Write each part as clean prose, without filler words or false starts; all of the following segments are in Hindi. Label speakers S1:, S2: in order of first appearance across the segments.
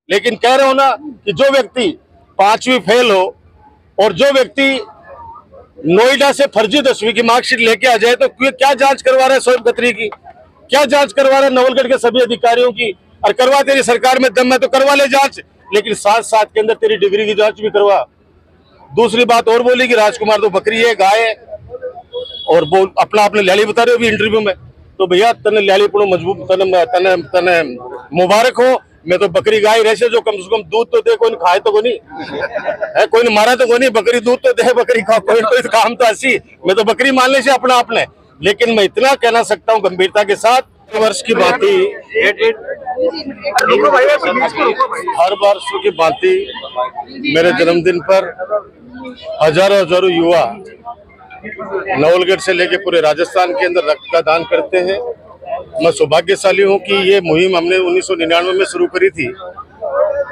S1: लेकिन कह रहे हो ना कि जो व्यक्ति 5वीं फेल हो और जो व्यक्ति नोएडा से फर्जी 10वीं की मार्कशीट लेके आ जाए तो क्या जांच करवा रहा है शोएब खत्री की, क्या जांच करवा रहा है नवलगढ़ के सभी अधिकारियों की। और करवा, तेरी सरकार में दम है तो करवा ले जांच, लेकिन साथ साथ के अंदर तेरी डिग्री की जांच भी करवा। दूसरी बात और बोली कि राजकुमार तो बकरी है, गाय है, और बोल अपना आपने लैली बता रहे हो भी इंटरव्यू में। तो भैया तने लैली पड़ो मजबूत, तने तने तने मुबारक हो। मैं तो बकरी गाय रहे जो कम से कम दूध तो दे, कोई खाए तो कोई है, कोई मारा तो कोई नहीं, बकरी दूध तो दे, बकरी का कोई काम तो ऐसी। मैं तो बकरी मानने से अपना आपने, लेकिन मैं इतना कहना सकता हूँ गंभीरता के साथ, वर्ष की भांति हर वर्ष की भांति मेरे जन्मदिन पर हजारों हजारों युवा नवलगढ़ से लेकर पूरे राजस्थान के अंदर रक्त का दान करते हैं। मैं सौभाग्यशाली हूं कि ये मुहिम हमने 1999 में शुरू करी थी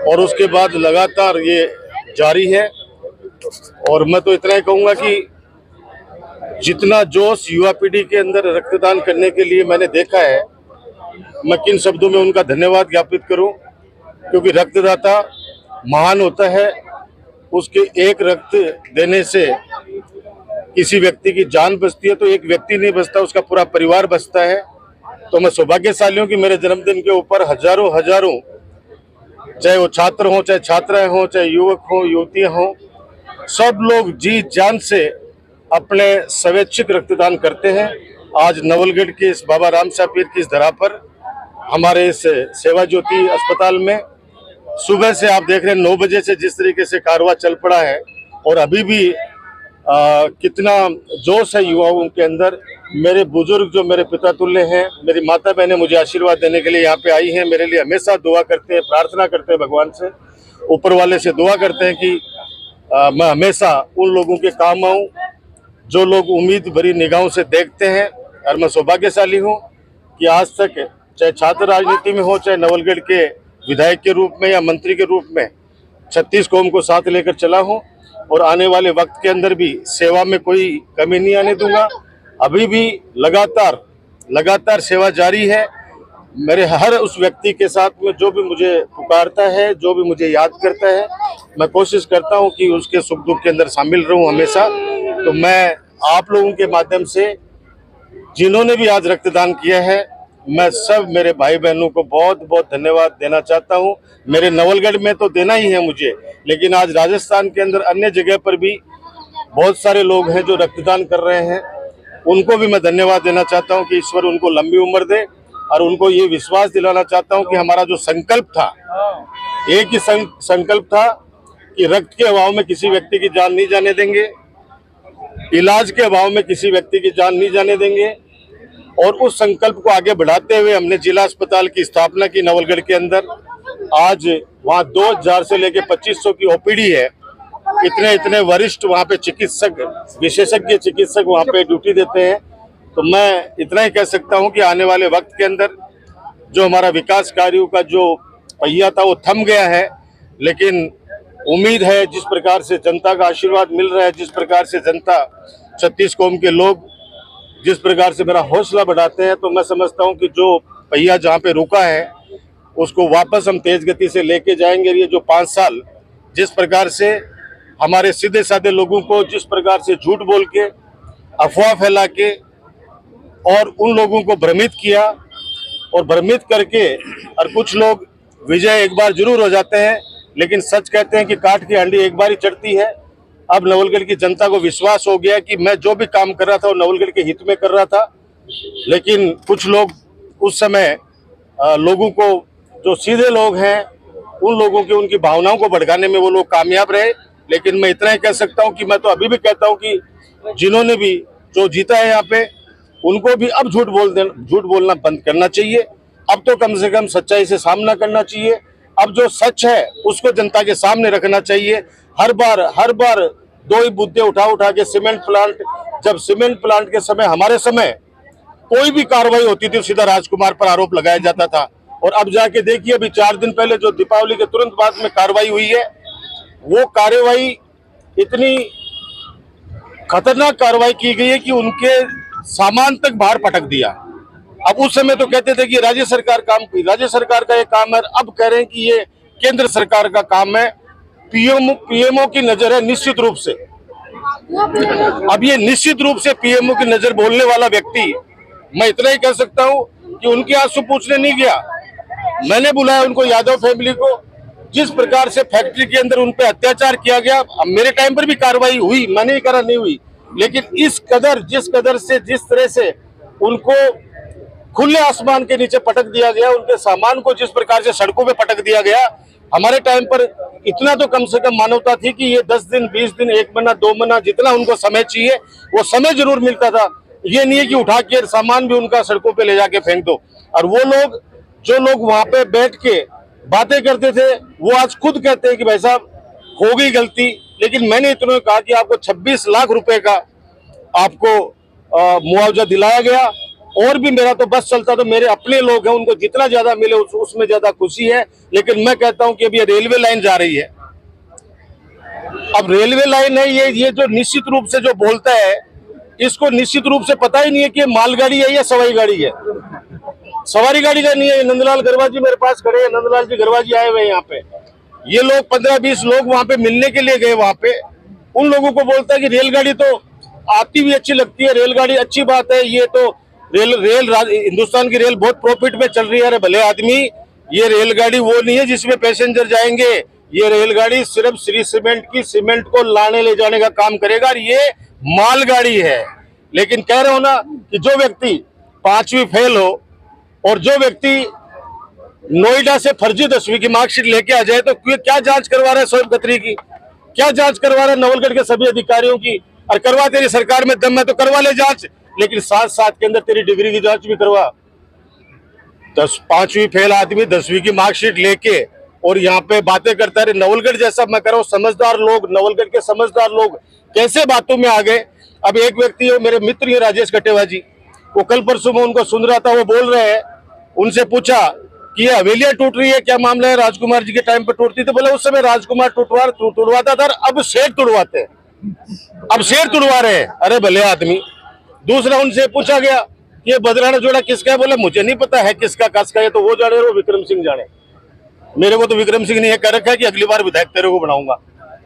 S1: और उसके बाद लगातार ये जारी है। और मैं तो इतना ही कहूंगा कि जितना जोश युवा पीढ़ी के अंदर रक्तदान करने के लिए मैंने देखा है, मैं किन शब्दों में उनका धन्यवाद ज्ञापित करूं, क्योंकि रक्तदाता महान होता है। उसके एक रक्त देने से किसी व्यक्ति की जान बचती है, तो एक व्यक्ति नहीं बचता, उसका पूरा परिवार बचता है। तो मैं सौभाग्यशाली हूँ कि मेरे जन्मदिन के ऊपर हजारों हजारों, चाहे वो छात्र हों, चाहे छात्राएं हों, चाहे युवक हों, युवतियां हों, सब लोग जी जान से अपने स्वैच्छिक रक्तदान करते हैं। आज नवलगढ़ के इस बाबा राम साहब पीर की इस धरा पर हमारे इस सेवा ज्योति अस्पताल में सुबह से आप देख रहे हैं 9 बजे से जिस तरीके से कारवां चल पड़ा है, और अभी भी कितना जोश है युवाओं के अंदर। मेरे बुजुर्ग जो मेरे पिता तुल्य हैं, मेरी माता बहनें मुझे आशीर्वाद देने के लिए यहाँ पे आई हैं, मेरे लिए हमेशा दुआ करते हैं, प्रार्थना करते हैं, भगवान से, ऊपर वाले से दुआ करते हैं कि मैं हमेशा उन लोगों के काम आऊँ जो लोग उम्मीद भरी निगाहों से देखते हैं। और मैं सौभाग्यशाली हूँ कि आज तक चाहे छात्र राजनीति में हो, चाहे नवलगढ़ के विधायक के रूप में या मंत्री के रूप में 36 कौम को साथ लेकर चला हूँ, और आने वाले वक्त के अंदर भी सेवा में कोई कमी नहीं आने दूंगा। अभी भी लगातार सेवा जारी है। मेरे हर उस व्यक्ति के साथ में जो भी मुझे पुकारता है, जो भी मुझे याद करता है, मैं कोशिश करता हूं कि उसके सुख दुख के अंदर शामिल रहूं हमेशा। तो मैं आप लोगों के माध्यम से जिन्होंने भी आज रक्तदान किया है, मैं सब मेरे भाई बहनों को बहुत बहुत धन्यवाद देना चाहता हूं। मेरे नवलगढ़ में तो देना ही है मुझे, लेकिन आज राजस्थान के अंदर अन्य जगह पर भी बहुत सारे लोग हैं जो रक्तदान कर रहे हैं, उनको भी मैं धन्यवाद देना चाहता हूं कि ईश्वर उनको लंबी उम्र दे। और उनको ये विश्वास दिलाना चाहता हूं कि हमारा जो संकल्प था, एक ही संकल्प था कि रक्त के अभाव में किसी व्यक्ति की जान नहीं जाने देंगे, इलाज के अभाव में किसी व्यक्ति की जान नहीं जाने देंगे। और उस संकल्प को आगे बढ़ाते हुए हमने जिला अस्पताल की स्थापना की नवलगढ़ के अंदर। आज वहाँ 2000 से लेकर 2500 की ओपीडी है। इतने वरिष्ठ वहाँ पे चिकित्सक, विशेषज्ञ चिकित्सक वहाँ पे ड्यूटी देते हैं। तो मैं इतना ही कह सकता हूँ कि आने वाले वक्त के अंदर जो हमारा विकास कार्यों का जो पहिया था वो थम गया है, लेकिन उम्मीद है जिस प्रकार से जनता का आशीर्वाद मिल रहा है, जिस प्रकार से जनता 36 कौम के लोग जिस प्रकार से मेरा हौसला बढ़ाते हैं, तो मैं समझता हूं कि जो पहिया जहां पे रुका है उसको वापस हम तेज गति से लेके जाएंगे। ये जो 5 साल जिस प्रकार से हमारे सीधे साधे लोगों को जिस प्रकार से झूठ बोल के, अफवाह फैला के और उन लोगों को भ्रमित किया और भ्रमित करके, और कुछ लोग विजय एक बार जरूर हो जाते हैं, लेकिन सच कहते हैं कि काठ की हांडी एक बार ही चढ़ती है। अब नवलगढ़ की जनता को विश्वास हो गया कि मैं जो भी काम कर रहा था वो नवलगढ़ के हित में कर रहा था। लेकिन कुछ लोग उस समय लोगों को, जो सीधे लोग हैं, उन लोगों की उनकी भावनाओं को भड़काने में वो लोग कामयाब रहे। लेकिन मैं इतना ही कह सकता हूं कि मैं तो अभी भी कहता हूं कि जिन्होंने भी जो जीता है यहाँ पे, उनको भी अब झूठ बोलना बंद करना चाहिए। अब तो कम से कम सच्चाई से सामना करना चाहिए। अब जो सच है उसको जनता के सामने रखना चाहिए। हर बार दो ही मुद्दे उठा के सीमेंट प्लांट, जब सीमेंट प्लांट के समय, हमारे समय कोई भी कार्रवाई होती थी सीधा राजकुमार पर आरोप लगाया जाता था। और अब जाके देखिए, अभी 4 दिन पहले जो दीपावली के तुरंत बाद में कार्रवाई हुई है, वो कार्रवाई इतनी खतरनाक कार्रवाई की गई है कि उनके सामान तक बाहर पटक दिया। अब उस समय तो कहते थे कि राज्य सरकार का ये काम है, अब कह रहे हैं कि ये केंद्र सरकार का काम है। पीएमओ की नजर है निश्चित रूप से। अब ये निश्चित रूप से पीएमओ की नजर बोलने वाला व्यक्ति, मैं इतना ही कह सकता हूं कि उनके आंसू पूछने नहीं गया। मैंने बुलाया उनको, यादव फैमिली को। जिस प्रकार से फैक्ट्री के अंदर उन पे अत्याचार किया गया, अब मेरे टाइम पर भी कार्रवाई हुई, मैंने ही करा, नहीं हुई, लेकिन जिस कदर से जिस तरह से उनको खुले आसमान के नीचे पटक दिया गया, उनके सामान को जिस प्रकार से सड़कों पे पटक दिया गया, हमारे टाइम पर इतना तो कम से कम मानवता थी कि ये 10 दिन 20 दिन 1 महीना 2 महीना जितना उनको समय चाहिए वो समय जरूर मिलता था। ये नहीं है कि उठा के सामान भी उनका सड़कों पे ले जाके फेंक दो। और वो लोग, जो लोग वहां पे बैठ के बातें करते थे, वो आज खुद कहते हैं कि भाई साहब हो गई गलती। लेकिन मैंने इतना कहा कि आपको 26 लाख रुपए का आपको मुआवजा दिलाया गया, और भी मेरा तो बस चलता, तो मेरे अपने लोग हैं, उनको जितना ज्यादा मिले उसमें ज्यादा खुशी है। लेकिन मैं कहता हूं कि अभी रेलवे लाइन जा रही है, अब रेलवे लाइन है, ये जो निश्चित रूप से जो बोलता है, इसको निश्चित रूप से पता ही नहीं है कि मालगाड़ी है या सवारी गाड़ी है। सवारी गाड़ी का नहीं है। नंदलाल गरवा जी मेरे पास खड़े हैं, नंदलाल जी गरवा जी आए हुए हैं यहाँ पे। ये लोग 15-20 लोग वहां पे मिलने के लिए गए वहां पे, उन लोगों को बोलता है कि रेलगाड़ी तो आती भी अच्छी लगती है, रेलगाड़ी अच्छी बात है, ये तो हिंदुस्तान की रेल बहुत प्रॉफिट में चल रही है। अरे भले आदमी, ये रेलगाड़ी वो नहीं है जिसमें पैसेंजर जाएंगे, ये रेलगाड़ी सिर्फ श्री सीमेंट की सीमेंट को लाने ले जाने का काम करेगा, और ये मालगाड़ी है। लेकिन कह रहे हो ना कि जो व्यक्ति 5वीं फेल हो और जो व्यक्ति नोएडा से फर्जी 10वीं की मार्कशीट लेके आ जाए, तो क्या जांच करवा रहा है शोएब खत्री की, क्या जांच करवा रहा है नवलगढ़ के सभी अधिकारियों की? और करवा, तेरी सरकार में दम है तो करवा ले जांच, लेकिन साथ के अंदर तेरी डिग्री की जांच भी करवा। 5वीं फेल आदमी 10वीं की मार्कशीट लेके और यहाँ पे बातें करता है। नवलगढ़ जैसा, मैं कह रहा हूँ, समझदार लोग, नवलगढ़ के समझदार लोग कैसे बातों में आ गए। अब एक व्यक्ति है, मेरे मित्र ही राजेश कटेवा जी, वो कल परसों में उनको सुन रहा था, वो बोल रहे हैं, उनसे पूछा कि ये हवेलियां टूट रही है, क्या मामला है? राजकुमार जी के टाइम पर टूटती थी। बोले उस समय राजकुमार टूटवाता था, अब शेर तुड़वाते हैं, अब शेर तुड़वा रहे हैं। अरे भले आदमी। दूसरा उनसे पूछा गया कि ये बदराना जोड़ा किसका है? बोले मुझे नहीं पता है किसका किसका है, तो वो जाने, वो विक्रम सिंह जाने। मेरे को तो विक्रम सिंह ने यह कर रखा है कि अगली बार विधायक तेरे को बनाऊंगा।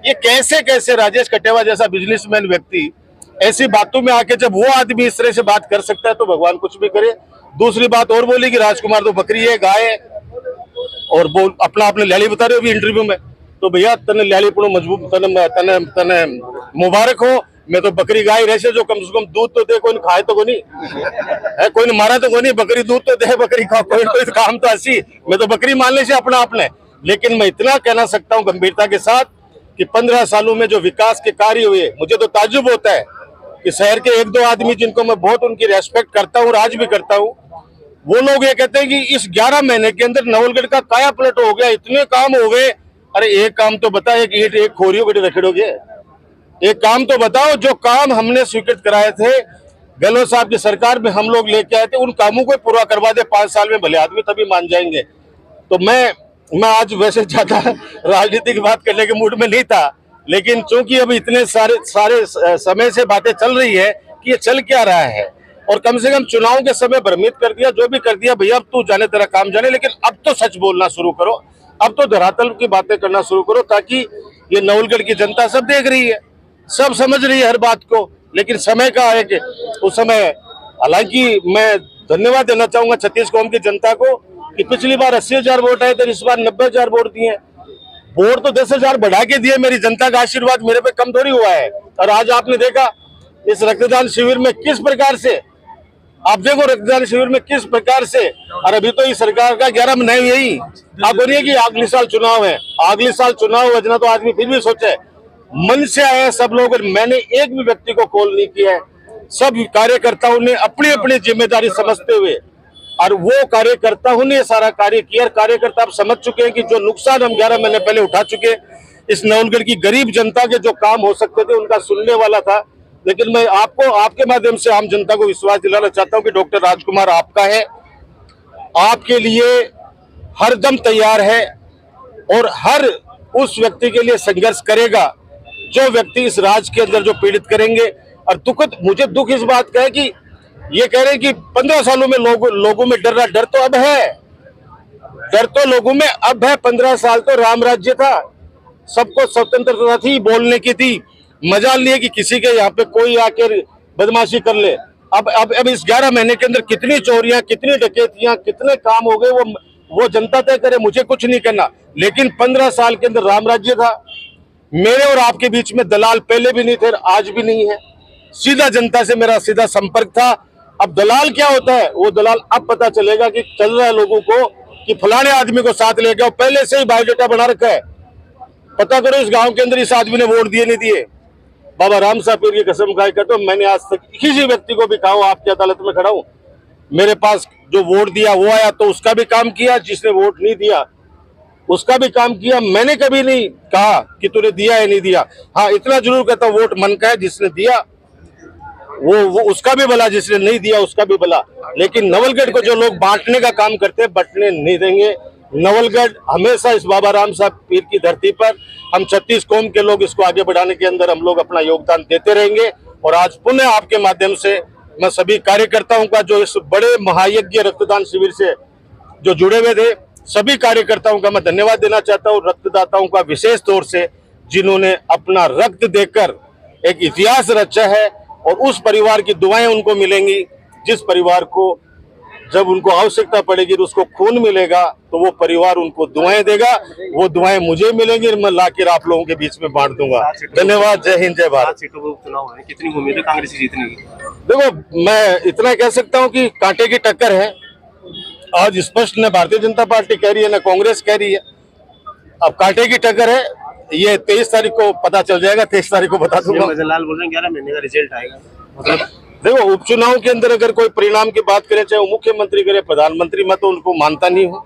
S1: ये कैसे कैसे राजेश कटेवा जैसा बिजनेसमैन व्यक्ति ऐसी बातों में आके, जब वो आदमी इस तरह से बात कर सकता है तो भगवान कुछ भी करे। दूसरी बात और बोली कि राजकुमार तो बकरी है, गाय है, और वो अपना आपने लैली बता रहे हो अभी इंटरव्यू में, तो भैया तने लैली पड़ो मजबूत, तने तने मुबारक हो। मैं तो बकरी गाय रहे जो कम से कम दूध तो दे, कोई खाए तो कोई है, कोई मारा तो कोई नहीं, बकरी दूध तो दे, बकरी खा, कोई काम तो ऐसी, मैं तो बकरी मानने से अपना आपने। लेकिन मैं इतना कहना सकता हूँ गंभीरता के साथ कि 15 सालों में जो विकास के कार्य हुए, मुझे तो ताज्जुब होता है कि शहर के 1-2 आदमी जिनको मैं बहुत उनकी रेस्पेक्ट करता हूँ और आज भी करता हूँ, वो लोग ये कहते हैं कि इस 11 महीने के अंदर नवलगढ़ का काया पलट हो गया, इतने काम हो गए। अरे एक काम तो बता, एक ईंट एक खोरियों के रखड़ोगे, एक काम तो बताओ। जो काम हमने स्वीकृत कराए थे, गहलोत साहब की सरकार में हम लोग लेके आए थे, उन कामों को पूरा करवा दे 5 साल में, भले आदमी तभी मान जाएंगे। तो मैं आज वैसे ज्यादा राजनीति की बात करने के मूड में नहीं था, लेकिन चूंकि अभी इतने सारे समय से बातें चल रही है कि ये चल क्या रहा है, और कम से कम चुनाव के समय भ्रमित कर दिया, जो भी कर दिया भैया, अब तू जाने तेरा काम जाने। लेकिन अब तो सच बोलना शुरू करो, अब तो धरातल की बातें करना शुरू करो, ताकि ये नवलगढ़ की जनता सब देख रही है, सब समझ रही है हर बात को। लेकिन समय का है कि उस समय, हालांकि मैं धन्यवाद देना चाहूंगा छत्तीस कौम की जनता को कि पिछली बार 80,000 वोट आए थे, इस बार 90,000 वोट दिए। वोट तो 10,000 बढ़ा के दिए, मेरी जनता का आशीर्वाद मेरे पे कम थोड़ी हुआ है। और आज आपने देखा इस रक्तदान शिविर में किस प्रकार से, आप देखो रक्तदान शिविर में किस प्रकार से, और अभी तो इस सरकार का 11 महीने यही, आप बोलिए कि अगले साल चुनाव है, अगले साल चुनाव वजना, तो आदमी फिर भी सोचे, मन से आए सब लोग। मैंने एक भी व्यक्ति को कॉल नहीं किया है, सब कार्यकर्ताओं ने अपनी अपनी जिम्मेदारी समझते हुए, और वो कार्यकर्ताओं ने सारा कार्य किया। कार्यकर्ता आप समझ चुके हैं कि जो नुकसान हम 11 महीने पहले उठा चुके, इस नवलगढ़ की गरीब जनता के जो काम हो सकते थे उनका सुनने वाला था। लेकिन मैं आपको, आपके माध्यम से आम जनता को विश्वास दिलाना चाहता हूं कि डॉक्टर राजकुमार आपका है, आपके लिए हर दम तैयार है, और हर उस व्यक्ति के लिए संघर्ष करेगा जो व्यक्ति इस राज्य के अंदर जो पीड़ित करेंगे। और मुझे दुख इस बात का है कि ये कह रहे हैं कि 15 सालों में लोगों में डर तो अब है, डर तो लोगों में अब है। 15 साल तो राम राज्य था, सबको स्वतंत्रता थी, बोलने की थी, मजाल लिए कि किसी के यहाँ पे कोई आकर बदमाशी कर ले। अब इस 11 महीने के अंदर कितनी चोरियां, कितनी डकैतियां, कितने काम हो गए, वो जनता तय करे, मुझे कुछ नहीं करना। लेकिन 15 साल के अंदर राम राज्य था। मेरे और आपके बीच में दलाल पहले भी नहीं थे, आज भी नहीं है। सीधा जनता से मेरा सीधा संपर्क था। अब दलाल क्या होता है, वो दलाल अब पता चलेगा कि चल रहा है लोगों को कि फलाने आदमी को साथ ले गया, पहले से ही बायोडाटा बना रखा है। पता करो इस गांव के अंदर इस आदमी ने वोट दिए नहीं दिए। बाबा राम साहब पीर की कसम खाई करता हूं, मैंने आज तक किसी व्यक्ति को भी कहा हूं, आपकी अदालत में खड़ा हूं, मेरे पास जो वोट दिया वो आया तो उसका भी काम किया, जिसने वोट नहीं दिया उसका भी काम किया। मैंने कभी नहीं कहा कि तूने दिया है नहीं दिया। हाँ, इतना जरूर कहता हूं, वोट मन का है, जिसने दिया वो उसका भी भला, जिसने नहीं दिया उसका भी भला। लेकिन नवलगढ़ को जो लोग बांटने का काम करते हैं, बंटने नहीं देंगे। नवलगढ़ हमेशा इस बाबा राम साहब पीर की धरती पर हम 36 कौम के लोग इसको आगे बढ़ाने के अंदर हम लोग अपना योगदान देते रहेंगे। और आज पुनः आपके माध्यम से मैं सभी कार्यकर्ताओं का जो इस बड़े महायज्ञ रक्तदान शिविर से जो जुड़े हुए थे, सभी कार्यकर्ताओं का मैं धन्यवाद देना चाहता हूँ। रक्तदाताओं का विशेष तौर से, जिन्होंने अपना रक्त देकर एक इतिहास रचा है। और उस परिवार की दुआएं उनको मिलेंगी, जिस परिवार को जब उनको आवश्यकता पड़ेगी तो उसको खून मिलेगा, तो वो परिवार उनको दुआएं देगा। वो दुआएं मुझे मिलेंगी, मैं लाकर आप लोगों के बीच में बांट दूंगा। धन्यवाद। जय हिंद, जय भारत।
S2: चुनाव है, कितनी उम्मीद है कांग्रेस की जीतने की?
S1: देखो, मैं इतना कह सकता हूं कि कांटे की टक्कर है। आज स्पष्ट न भारतीय जनता पार्टी कह रही है, न कांग्रेस कह रही है। अब कांटे की टक्कर है, ये 23 तारीख को पता चल जाएगा। 23 तारीख को बता दूंगा।
S2: मजलाल बोल रहे हैं 11 महीने का रिजल्ट आएगा। मतलब
S1: देखो, उपचुनाव के अंदर अगर कोई परिणाम की बात करें, चाहे वो मुख्यमंत्री करे, प्रधानमंत्री, मैं तो उनको मानता नहीं हूँ।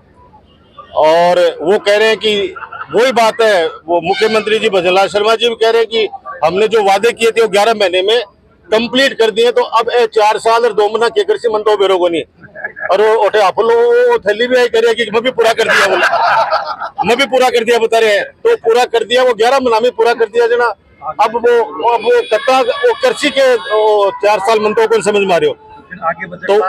S1: और वो कह रहे हैं कि वही बात है, वो मुख्यमंत्री जी भजनलाल शर्मा जी भी कह रहे हैं कि हमने जो वादे किए थे वो 11 महीने में कंप्लीट कर दिए। तो अब 4 साल और 2 महीना के कृषि मंत्री बेरो को नहीं। और वो आप थैली भी आई करे कि मैं भी पूरा कर दिया, बोला मैं भी पूरा कर दिया, बता रहे हैं। तो पूरा कर दिया, वो 11 महीना में पूरा कर दिया जना। अब वो कत्ता वो कृषि के 4 साल मंत्रों को समझ मारे हो, तो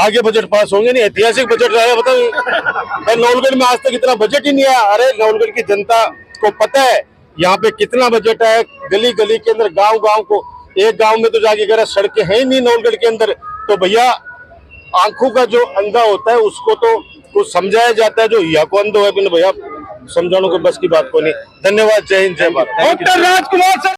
S1: आगे बजट पास होंगे नहीं। ऐतिहासिक बजट रहा है, बताओ। नवलगढ़ में आज तक इतना बजट ही नहीं आया। अरे नवलगढ़ की जनता को पता है यहाँ पे कितना बजट है। गली गली के अंदर, गांव गांव को, एक गांव में तो जाके अगर सड़कें हैं ही नहीं नवलगढ़ के अंदर, तो भैया आंखों का जो अंधा होता है उसको तो कुछ समझाया जाता है, जो या को अंधो है भैया समझाने को बस की बात को नहीं। धन्यवाद। जय हिंद, जय भारत।
S3: डॉक्टर राजकुमार